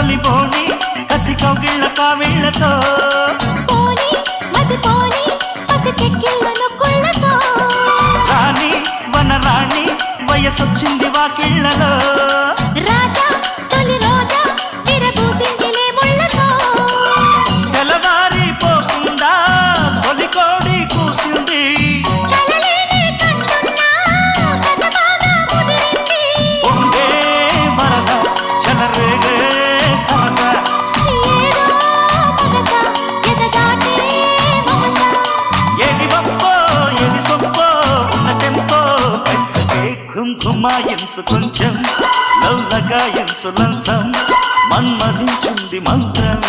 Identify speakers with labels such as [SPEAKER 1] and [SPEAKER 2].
[SPEAKER 1] తొలి బోని కసి కౌగిళ్ళ కావిళ్ళతో
[SPEAKER 2] పోని మది పోని పసి చెక్కిళ్ళను కుళ్ళతో
[SPEAKER 1] రాణి వనరాణి వయసొచ్చింది వాకిళ్ళలో
[SPEAKER 2] రాజా తొలి రోజా విరబూసిందిలే ముళ్ళతో
[SPEAKER 1] తెలవారిపోకుండా తొలి కోడి కూసింది
[SPEAKER 2] కలలేనే కంటున్నా కథ బాగా ముదిరింది
[SPEAKER 1] పొంగే వరద చెలరేగే సరదా
[SPEAKER 2] ఏదో మగత ఎదగాటే మమత
[SPEAKER 1] ఏది వప్పో ఏది సొప్పో ఉన్న టెంపో పెంచకే కుంకుమాయించు కొంచెం లవ్ లగాయించు లంచం మన్మధించింది మంత్రం